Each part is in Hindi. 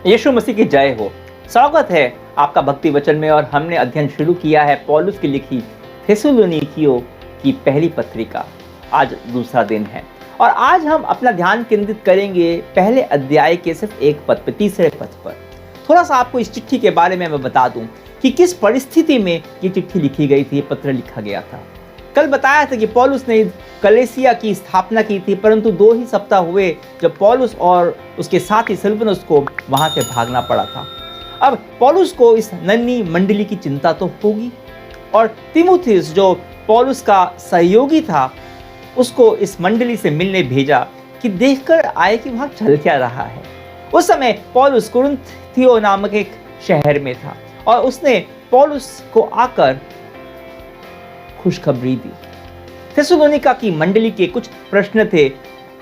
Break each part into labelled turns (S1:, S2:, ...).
S1: यीशु मसीह की जय हो। स्वागत है आपका भक्ति वचन में। और हमने अध्ययन शुरू किया है पौलुस की लिखी थिस्सलुनीकियों की पहली पत्रिका। आज दूसरा दिन है और आज हम अपना ध्यान केंद्रित करेंगे पहले अध्याय के सिर्फ एक पद पर, तीसरे पद पर। थोड़ा सा आपको इस चिट्ठी के बारे में मैं बता दूं कि किस परिस्थिति में ये चिट्ठी लिखी गई थी, ये पत्र लिखा गया था। कल बताया था कि पौलुस ने कलीसिया की स्थापना की थी, परंतु 2 ही सप्ताह हुए जब पौलुस और उसके साथी सिलवानुस को वहां से भागना पड़ा था। अब पौलुस को इस नन्ही मंडली की चिंता तो होगी, और तीमुथियुस जो पौलुस का सहयोगी था उसको इस मंडली से मिलने भेजा कि देखकर आए कि वहां चल क्या रहा है। उस समय पौलुस कुरिन्थियों नामक एक शहर में था और उसने पौलुस को आकर खुशखबरी दी। थिस्सलुनीका की मंडली के कुछ प्रश्न थे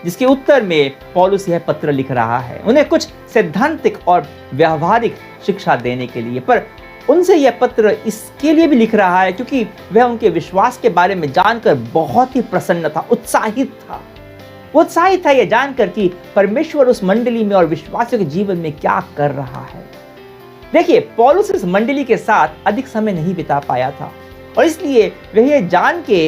S1: जिसके उत्तर में पौलुस यह पत्र लिख रहा है, उन्हें कुछ सैद्धांतिक और व्यावहारिक शिक्षा देने के लिए। पर उनसे यह पत्र इसके लिए भी लिख रहा है क्योंकि वह उनके विश्वास के बारे में जानकर बहुत ही प्रसन्न था, उत्साहित था। वो उत्साहित था यह जानकर कि परमेश्वर उस मंडली में और विश्वासियों के जीवन में क्या कर रहा है। देखिए, पौलुस इस मंडली के साथ अधिक समय नहीं बिता पाया था और इसलिए वह यह जान के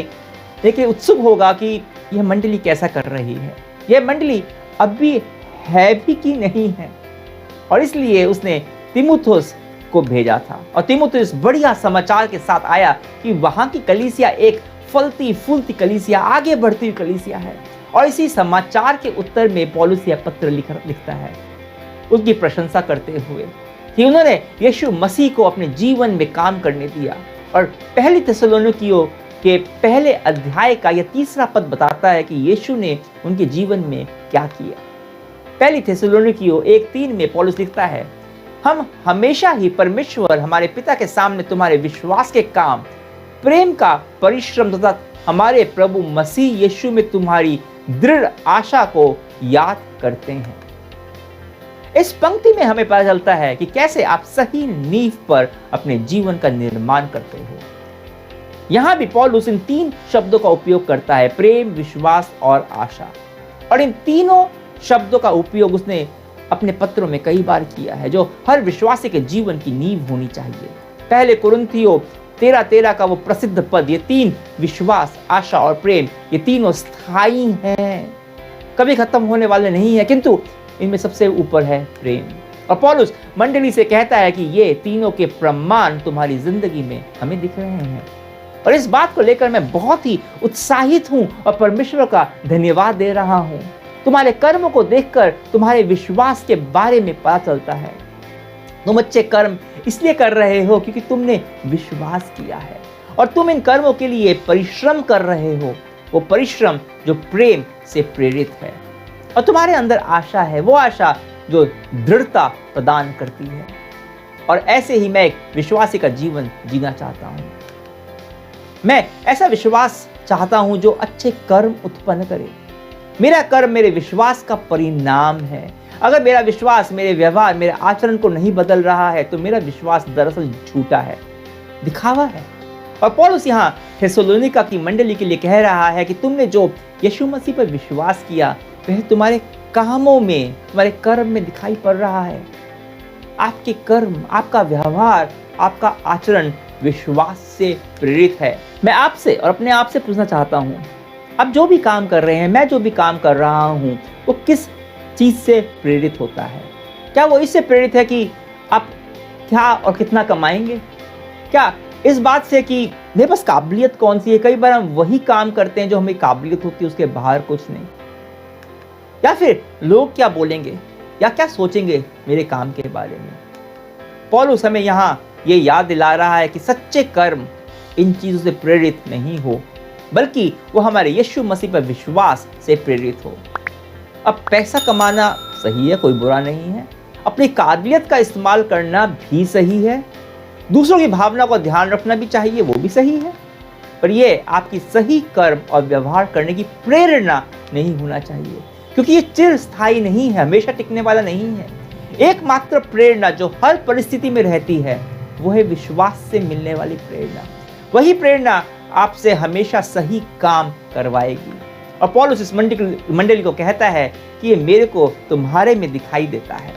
S1: देखिए उत्सुक होगा कि यह मंडली कैसा कर रही है, यह मंडली अब भी है भी कि नहीं है। और इसलिए उसने तीमुथियुस को भेजा था और तीमुथियुस बढ़िया समाचार के साथ आया कि वहां की कलीसिया एक फलती फूलती कलीसिया, आगे बढ़ती हुई कलीसिया है। और इसी समाचार के उत्तर में पौलुस यह पत्र लिखता है उसकी प्रशंसा करते हुए कि उन्होंने यीशु मसीह को अपने जीवन में काम करने दिया। और पहली थिस्सलुनीकियों के पहले अध्याय का यह तीसरा पद बताता है कि यीशु ने उनके जीवन में क्या किया। पहली थिस्सलुनीकियों 1:3 में पौलुस लिखता है, हम हमेशा ही परमेश्वर हमारे पिता के सामने तुम्हारे विश्वास के काम, प्रेम का परिश्रम तथा हमारे प्रभु मसीह यीशु में तुम्हारी दृढ़ आशा को याद करते हैं। इस पंक्ति में हमें पता चलता है कि कैसे आप सही नींव पर अपने जीवन का निर्माण करते हो। यहां भी पौलुस इन 3 शब्दों का उपयोग करता है, प्रेम, विश्वास और आशा। और इन तीनों शब्दों का उपयोग उसने अपने पत्रों में कई बार किया है, जो हर विश्वासी के जीवन की नींव होनी चाहिए। पहले कुरिन्थियों 13:13 का वो प्रसिद्ध पद, ये 3 विश्वास, आशा और प्रेम, ये तीनों स्थायी हैं, कभी खत्म होने वाले नहीं है, किंतु इनमें सबसे ऊपर है प्रेम। और पौलुस मंडली से कहता है कि ये तीनों के प्रमाण तुम्हारी जिंदगी में हमें दिख रहे हैं। और इस बात को लेकर मैं बहुत ही उत्साहित हूं और परमेश्वर का धन्यवाद दे रहा हूं। तुम्हारे कर्मों को देखकर तुम्हारे विश्वास के बारे में पता चलता है। तुम अच्छे कर्म इसलिए कर रहे हो क्योंकि तुमने विश्वास किया है और तुम इन कर्मों के लिए परिश्रम कर रहे हो, वो परिश्रम जो प्रेम से प्रेरित है। और तुम्हारे अंदर आशा है, वो आशा जो दृढ़ता प्रदान करती है। और ऐसे ही मैं एक विश्वासी का जीवन जीना चाहता हूं। मैं ऐसा विश्वास चाहता हूं जो अच्छे कर्म उत्पन्न करे। मेरा कर्म मेरे विश्वास का परिणाम है। अगर मेरा विश्वास मेरे व्यवहार, मेरे आचरण को नहीं बदल रहा है तो मेरा विश्वास दरअसल झूठा है, दिखावा है। और पौलुस यहाँ थिस्सलुनीका की मंडली के लिए कह रहा है कि तुमने जो यीशु मसीह पर विश्वास किया वह तुम्हारे कामों में, तुम्हारे कर्म में दिखाई पड़ रहा है। आपके कर्म, आपका व्यवहार, आपका आचरण विश्वास से प्रेरित है। मैं आपसे और अपने आप से पूछना चाहता हूँ, आप जो भी काम कर रहे हैं, मैं जो भी काम कर रहा हूँ, वो किस चीज से प्रेरित होता है? क्या वो इससे प्रेरित है कि आप क्या और कितना कमाएंगे? क्या इस बात से कि मेरे पास काबिलियत कौन सी है? कई बार हम वही काम करते हैं जो हमें काबिलियत होती है, उसके बाहर कुछ नहीं। या फिर लोग क्या बोलेंगे या क्या सोचेंगे मेरे काम के बारे में? पौलुस हमें यहाँ ये याद दिला रहा है कि सच्चे कर्म इन चीजों से प्रेरित नहीं हो, बल्कि वो हमारे यीशु मसीह पर विश्वास से प्रेरित हो। अब पैसा कमाना सही है, कोई बुरा नहीं है। अपनी काबिलियत का इस्तेमाल करना भी सही है। दूसरों की भावना को ध्यान रखना भी चाहिए, वो भी सही है। पर ये आपकी सही कर्म और व्यवहार करने की प्रेरणा नहीं होना चाहिए, क्योंकि ये चिरस्थायी नहीं है, हमेशा टिकने वाला नहीं है। एकमात्र प्रेरणा जो हर परिस्थिति में रहती है वो है विश्वास से मिलने वाली प्रेरणा। वही प्रेरणा आपसे हमेशा सही काम करवाएगी। और पौलुस इस मंडली को कहता है कि ये मेरे को तुम्हारे में दिखाई देता है।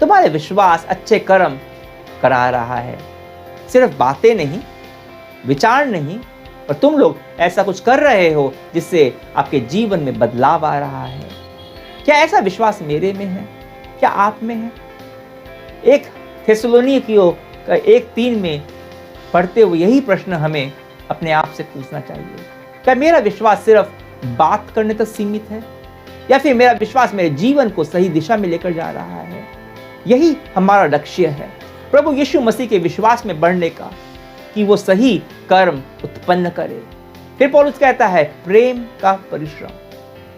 S1: तुम्हारे विश्वास अच्छे कर्म करा रहा है। सिर्फ बातें नहीं, विचार नहीं, पर तुम लोग ऐसा कुछ कर रहे हो जिससे आपके जीवन में बदलाव आ रहा है। क्या ऐसा विश्वास मेरे में है? क्या आप में है? एक थिस्सलुनीकियों का 1:3 में पढ़ते हुए यही प्रश्न हमें अपने आप से पूछना चाहिए। क्या मेरा विश्वास सिर्फ बात करने तक सीमित है, या फिर मेरा विश्वास मेरे जीवन को सही दिशा में लेकर जा रहा है? यही हमारा लक्ष्य है, प्रभु यीशु मसीह के विश्वास में बढ़ने का, कि वो सही कर्म उत्पन्न करे। फिर पौलुस कहता है प्रेम का परिश्रम।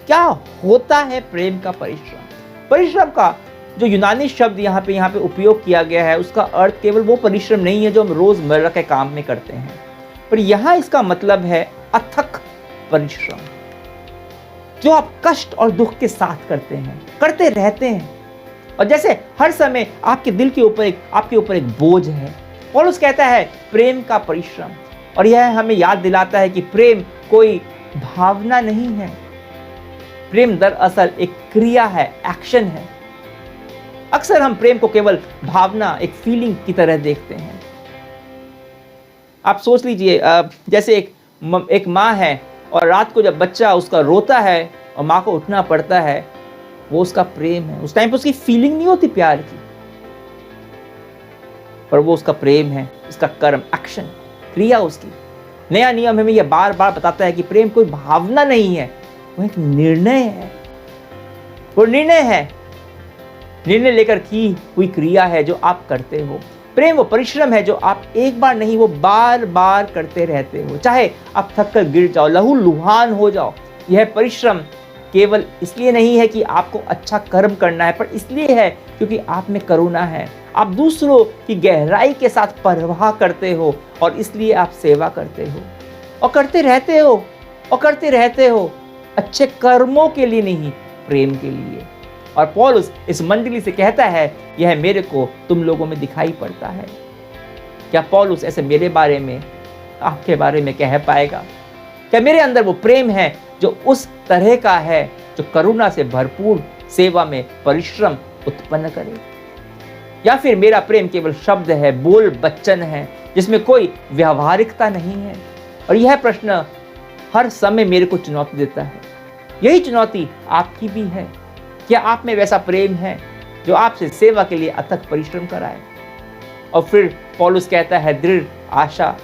S1: क्या होता है प्रेम का परिश्रम? परिश्रम का जो यूनानी शब्द यहाँ पे उपयोग किया गया है, उसका अर्थ केवल वो परिश्रम नहीं है जो हम रोजमर्रा के काम में करते हैं, पर यहाँ इसका मतलब है अथक परिश्रम, जो आप कष्ट और दुख के साथ करते हैं, करते रहते हैं, और जैसे हर समय आपके दिल के ऊपर आपके ऊपर एक बोझ है। पौलुस कहता है प्रेम का परिश्रम, और यह हमें याद दिलाता है कि प्रेम कोई भावना नहीं है। प्रेम दरअसल एक क्रिया है, एक्शन है। अक्सर हम प्रेम को केवल भावना, एक फीलिंग की तरह देखते हैं। आप सोच लीजिए, जैसे एक माँ है और रात को जब बच्चा उसका रोता है और माँ को उठना पड़ता है, वो उसका प्रेम है। उस टाइम पर उसकी फीलिंग नहीं होती प्यार की, पर वो उसका प्रेम है, उसका कर्म, एक्शन, क्रिया उसकी। नया नियम हमें यह बार बार बताता है कि प्रेम कोई भावना नहीं है, वो एक निर्णय है। वो निर्णय है, निर्णय लेकर की हुई क्रिया है जो आप करते हो। प्रेम वो परिश्रम है जो आप एक बार नहीं, वो बार बार करते रहते हो, चाहे आप थक कर गिर जाओ, लहूलुहान हो जाओ। यह परिश्रम केवल इसलिए नहीं है कि आपको अच्छा कर्म करना है, पर इसलिए है क्योंकि आप में करुणा है। आप दूसरों की गहराई के साथ परवाह करते हो, और इसलिए आप सेवा करते हो और करते रहते हो और करते रहते हो, अच्छे कर्मों के लिए नहीं, प्रेम के लिए। और पौलुस इस मंडली से कहता है यह मेरे को तुम लोगों में दिखाई पड़ता है। क्या पौलुस ऐसे मेरे बारे में, आपके बारे में कह पाएगा? क्या मेरे अंदर वो प्रेम है जो उस तरह का है, जो करुणा से भरपूर सेवा में परिश्रम उत्पन्न करे? या फिर मेरा प्रेम केवल शब्द है, बोल बच्चन है, जिसमें कोई व्यावहारिकता नहीं है? और यह प्रश्न हर समय मेरे को चुनौती देता है। यही चुनौती आपकी भी है। क्या आप में वैसा प्रेम है जो आपसे सेवा के लिए अथक परिश्रम कराए? और फिर पौलुस कहता है दृढ़ आशा।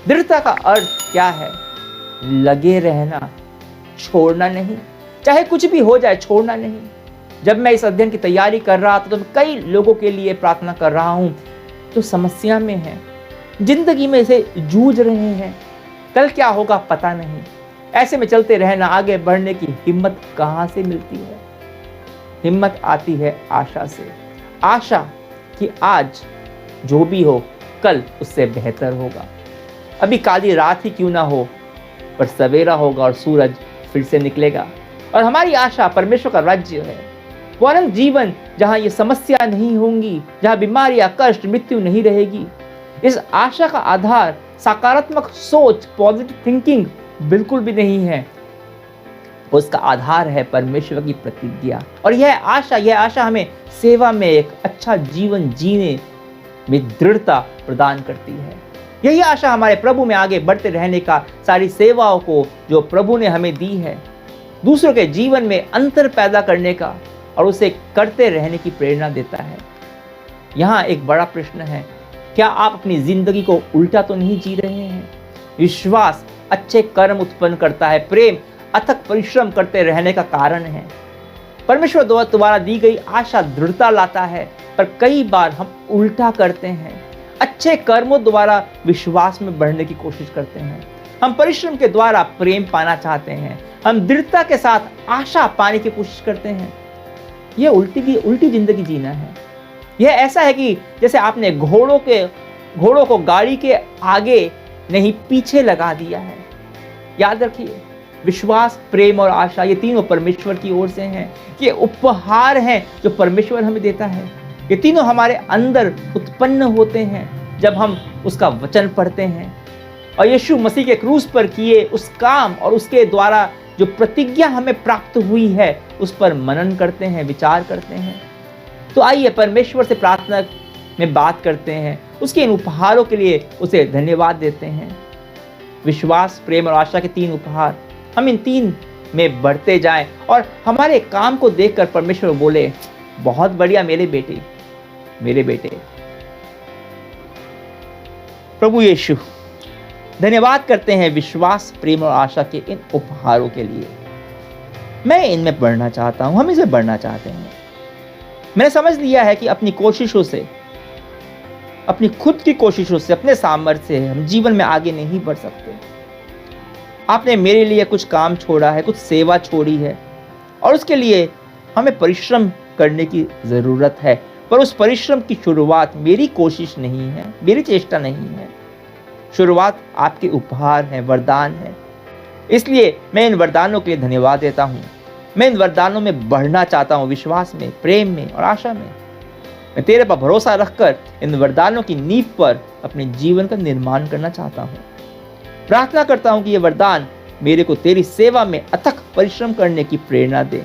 S1: दृढ़ता का अर्थ क्या है? लगे रहना, छोड़ना नहीं, चाहे कुछ भी हो जाए, छोड़ना नहीं। जब मैं इस अध्ययन की तैयारी कर रहा था तो मैं कई लोगों के लिए प्रार्थना कर रहा हूं जो समस्या में हैं, जिंदगी में से जूझ रहे हैं, कल क्या होगा पता नहीं। ऐसे में चलते रहना, आगे बढ़ने की हिम्मत कहां से मिलती है? हिम्मत आती है आशा से। आशा कि आज जो भी हो, कल उससे बेहतर होगा। अभी काली रात ही क्यों ना हो, पर सवेरा होगा और सूरज फिर से निकलेगा। और हमारी आशा परमेश्वर का राज्य है, वो अनंत जीवन, जहां ये समस्या नहीं होंगी, जहां बीमारियां, कष्ट, मृत्यु नहीं रहेगी। इस आशा का आधार सकारात्मक सोच, पॉजिटिव थिंकिंग बिल्कुल भी नहीं है। उसका आधार है परमेश्वर की प्रतिज्ञा। और यह आशा हमें सेवा में एक अच्छा जीवन जीने में दृढ़ता प्रदान करती है। यही आशा हमारे प्रभु में आगे बढ़ते रहने का, सारी सेवाओं को जो प्रभु ने हमें दी है, दूसरों के जीवन में अंतर पैदा करने का और उसे करते रहने की प्रेरणा देता है। यहाँ एक बड़ा प्रश्न है, क्या आप अपनी जिंदगी को उल्टा तो नहीं जी रहे हैं? विश्वास अच्छे कर्म उत्पन्न करता है, प्रेम अथक परिश्रम करते रहने का कारण है। परमेश्वर द्वारा दी गई आशा दृढ़ता लाता है, पर कई बार हम उल्टा करते हैं। अच्छे कर्मों द्वारा विश्वास में बढ़ने की कोशिश करते हैं। हम परिश्रम के द्वारा प्रेम पाना चाहते हैं। हम दृढ़ता के साथ आशा पाने की कोशिश करते हैं। यह उल्टी जिंदगी जीना है। यह ऐसा है कि जैसे आपने घोड़ों को गाड़ी के आगे नहीं, पीछे लगा दिया है। याद रखिए, विश्वास, प्रेम और आशा, ये तीनों परमेश्वर की ओर से हैं। ये उपहार हैं जो परमेश्वर हमें देता है। ये तीनों हमारे अंदर उत्पन्न होते हैं जब हम उसका वचन पढ़ते हैं और यीशु मसीह के क्रूस पर किए उस काम और उसके द्वारा जो प्रतिज्ञा हमें प्राप्त हुई है, उस पर मनन करते हैं, विचार करते हैं। तो आइए परमेश्वर से प्रार्थना में बात करते हैं, उसके इन उपहारों के लिए उसे धन्यवाद देते हैं। विश्वास, प्रेम और आशा के 3 उपहार, हम इन 3 में बढ़ते जाएं और हमारे काम को देखकर परमेश्वर बोले, बहुत बढ़िया मेरे बेटे, मेरे बेटे। प्रभु यीशु, धन्यवाद करते हैं विश्वास, प्रेम और आशा के इन उपहारों के लिए। मैं इनमें बढ़ना चाहता हूं, हम इसमें बढ़ना चाहते हैं। मैंने समझ लिया है कि अपनी कोशिशों से, अपनी खुद की कोशिशों से, अपने सामर्थ्य से हम जीवन में आगे नहीं बढ़ सकते। आपने मेरे लिए कुछ काम छोड़ा है, कुछ सेवा छोड़ी है, और उसके लिए हमें परिश्रम करने की ज़रूरत है। पर उस परिश्रम की शुरुआत मेरी कोशिश नहीं है, मेरी चेष्टा नहीं है। शुरुआत आपके उपहार हैं, वरदान है। इसलिए मैं इन वरदानों के लिए धन्यवाद देता हूँ। मैं इन वरदानों में बढ़ना चाहता हूँ, विश्वास में, प्रेम में और आशा में। मैं तेरे पर भरोसा रखकर इन वरदानों की नींव पर अपने जीवन का निर्माण करना चाहता हूँ। प्रार्थना करता हूँ कि ये वरदान मेरे को तेरी सेवा में अथक परिश्रम करने की प्रेरणा दे,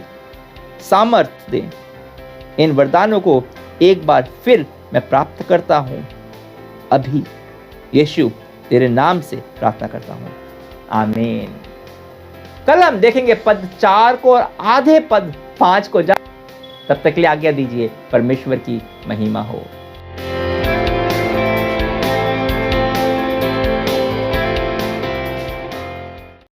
S1: सामर्थ्य दे। इन वरदानों को एक बार फिर मैं प्राप्त करता हूँ अभी। यीशु, तेरे नाम से प्रार्थना करता हूँ, आमीन। कल हम देखेंगे पद 4 को और आधे पद 5 को। तब तक के लिए आज्ञा दीजिए। परमेश्वर की महिमा हो।